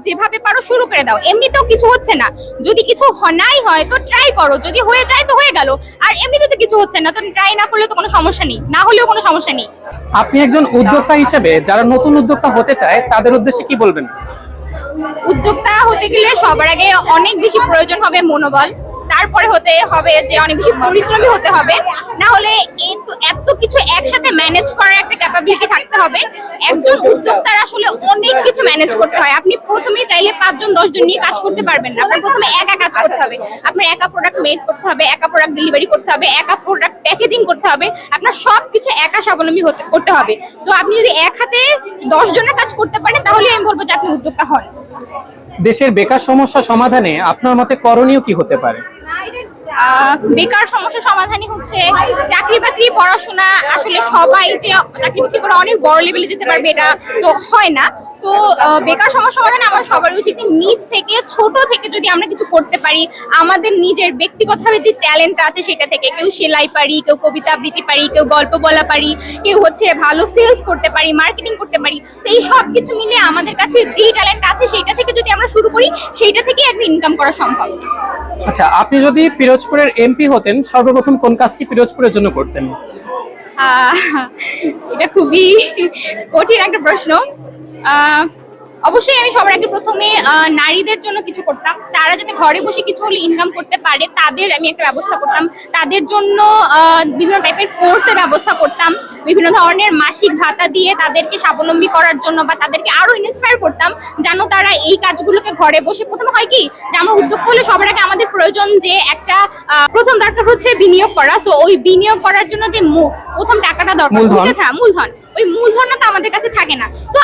যেভাবে পারো শুরু করে দাও, এমনিতেও কিছু হচ্ছে না। যদি কিছু নাই হয় তো ট্রাই করো, যদি হয়ে যায় তো হয়ে গেল। আর এমনিতে তো কিছু হচ্ছে না, তো ট্রাই না করলে তো কোনো সমস্যা নেই, না হলেও কোনো সমস্যা নেই। আপনি একজন উদ্যোক্তা হিসেবে যারা নতুন উদ্যোক্তা হতে চায় তাদের উদ্দেশ্যে কি বলবেন? উদ্যোক্তা হতে গেলে সবার আগে অনেক বেশি প্রয়োজন হবে মনোবল, তারপরে হতে হবে যে অনেক বেশি পরিশ্রমী হতে হবে। না হলে এত কিছু একসাথে ম্যানেজ করার একটা ক্যাপাবিলিটি থাকতে হবে। একজন উদ্যোক্তার আসলে অনেক কিছু ম্যানেজ করতে হয়। আপনি প্রথমেই চাইলে 5 জন 10 জন নিয়ে কাজ করতে পারবেন না। আপনার প্রথমে একা কাজ করতে হবে। আপনার একা প্রোডাক্ট মেক করতে হবে, একা প্রোডাক্ট ডেলিভারি করতে হবে, একা প্রোডাক্ট প্যাকেজিং করতে হবে। আপনার সবকিছু একা স্বাবলম্বী করতে হবে। সো আপনি যদি এক হাতে 10 জনের কাজ করতে পারেন তাহলে আমি বলবো যে আপনি উদ্যোক্তা হন। দেশের বেকার সমস্যা সমাধানে আপনার মতে করণীয় কি হতে পারে? বেকার সমস্যা সমাধানই হচ্ছে চাকরি বাকরি পড়াশোনা। আসলে সবাই যে চাকরি বাকরি করে অনেক বড় লেভেলে যেতে পারবে এটা তো হয় না। তো বেকার সমস্যা সমাধানে আমার সবার উচিত নিজ থেকে, ছোট থেকে যদি আমরা কিছু করতে পারি, আমাদের নিজের ব্যক্তিগতভাবে যে ট্যালেন্ট আছে সেটা থেকে, কেউ সেলাই পারি, কেউ কবিতা আবৃত্তি পারি, কেউ গল্প বলা পারি, কেউ হচ্ছে ভালো সেলস করতে পারি, মার্কেটিং করতে পারি। তো এই সব কিছু মিলে আমাদের কাছে যে ট্যালেন্ট আছে সেইটা থেকে যদি আমরা শুরু করি, সেইটা থেকে একটা ইনকাম করা সম্ভব। আচ্ছা, আপনি যদি পিরোজপুরের এমপি হতেন সর্বপ্রথম কোন কাজটি পিরোজপুরের জন্য করতেন? এটা খুবই কঠিন একটা প্রশ্ন। অবশ্যই আমি সবার আগে প্রথমে নারীদের জন্য কিছু করতাম। তারা যাতে ঘরে বসে কিছু হলে ইনকাম করতে পারে তাদের আমি একটা ব্যবস্থা করতাম। তাদের জন্য বিভিন্ন টাইপের কোর্সের ব্যবস্থা করতাম। বিভিন্ন ধরনের মাসিক ভাতা দিয়ে তাদেরকে স্বাবলম্বী করার জন্য বা তাদেরকে আরো ইন্সপায়ার করতাম যেন তারা এই কাজগুলোকে ঘরে বসে, প্রথমে হয় কি যে আমরা উদ্যোগ করলে সবার আগে আমাদের প্রয়োজন যে একটা প্রথম দরকার হচ্ছে বিনিয়োগ করা। সো ওই বিনিয়োগ করার জন্য যে প্রথম টাকাটা দরকার, মূলধন, ওই মূলধনটা তো আমাদের কাছে থাকে না। সো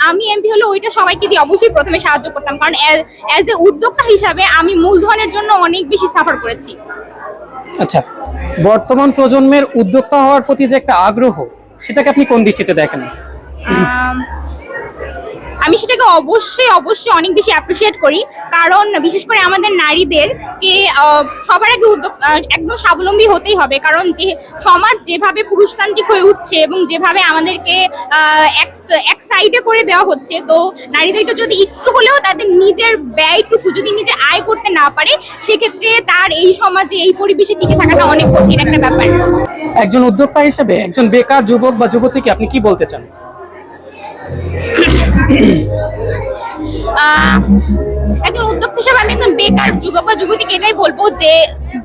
আমি এমপি হলে ওইটা সবাইকে দিয়ে অবশ্যই প্রথমে সাহায্য করতাম, কারণ অ্যাজ এ উদ্যোক্তা হিসাবে আমি মূলধনের জন্য অনেক বেশি সাফার করেছি। আচ্ছা, বর্তমান প্রজন্মের উদ্যোক্তা হওয়ার প্রতি যে একটা আগ্রহ, সেটাকে আপনি কোন দৃষ্টিতে দেখেন? আমি সেটাকে অবশ্যই অবশ্যই অনেক বেশি অ্যাপ্রিসিয়েট করি, কারণ বিশেষ করে আমাদের নারীদেরকে সবার আগে একদম স্বাবলম্বী হতেই হবে। কারণ যে সমাজ যেভাবে পুরুষতান্ত্রিক হয়ে উঠছে এবং যেভাবে আমাদেরকে এক সাইডে করে দেওয়া হচ্ছে, তো নারীদেরকে যদি একটু হলেও তাদের নিজের ব্যয়টুকু যদি নিজে আয় করতে না পারে, সেক্ষেত্রে তার এই সমাজে এই পরিবেশে টিকে থাকাটা অনেক কঠিন একটা ব্যাপার। একজন উদ্যোক্তা হিসেবে একজন বেকার যুবক বা যুবতীকে আপনি কি বলতে চান? একজন উদ্যোক্তা হিসেবে আমি একজন বেকার যুবক বা যুবতীকে এটাই বলবো যে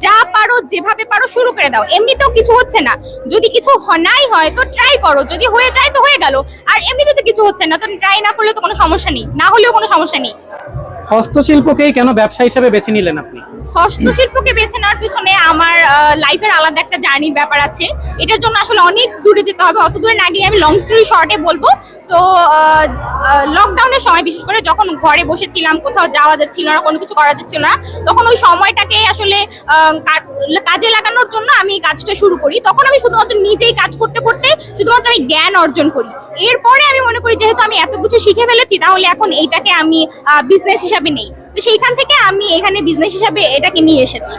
যা পারো যেভাবে পারো শুরু করে দাও। এমনিতেও কিছু হচ্ছে না, যদি কিছু নাই হয় তো ট্রাই করো, যদি হয়ে যায় তো হয়ে গেল। আর এমনিতে তো কিছু হচ্ছে না, তো ট্রাই না করলে তো কোনো সমস্যা নেই, না হলেও কোনো সমস্যা নেই। হস্তশিল্পকেই কেন ব্যবসা হিসেবে বেছে নিলেন আপনি? হস্তশিল্পকে বেছে নেওয়ার পিছনে আমার লাইফের আলাদা একটা জার্নির ব্যাপার আছে। এটার জন্য আসলে অনেক দূরে যেতে হবে, অত দূরে না গিয়ে আমি লং স্টোরি শর্টে বলবো। সো লকডাউনের সময় বিশেষ করে যখন ঘরে বসেছিলাম, কোথাও যাওয়া যাচ্ছিল না, কোনো কিছু করা যাচ্ছিল না, তখন ওই সময়টাকে আসলে কাজে লাগানোর জন্য আমি কাজটা শুরু করি। তখন আমি শুধুমাত্র নিজেই কাজ করতে করতে শুধুমাত্র আমি জ্ঞান অর্জন করি। এরপরে আমি মনে করি যেহেতু আমি এত কিছু শিখে ফেলেছি, তাহলে এখন এইটাকে আমি বিজনেস হিসাবে নেই। তো সেইখান থেকে আমি এখানে বিজনেস হিসাবে এটাকে নিয়ে এসেছি।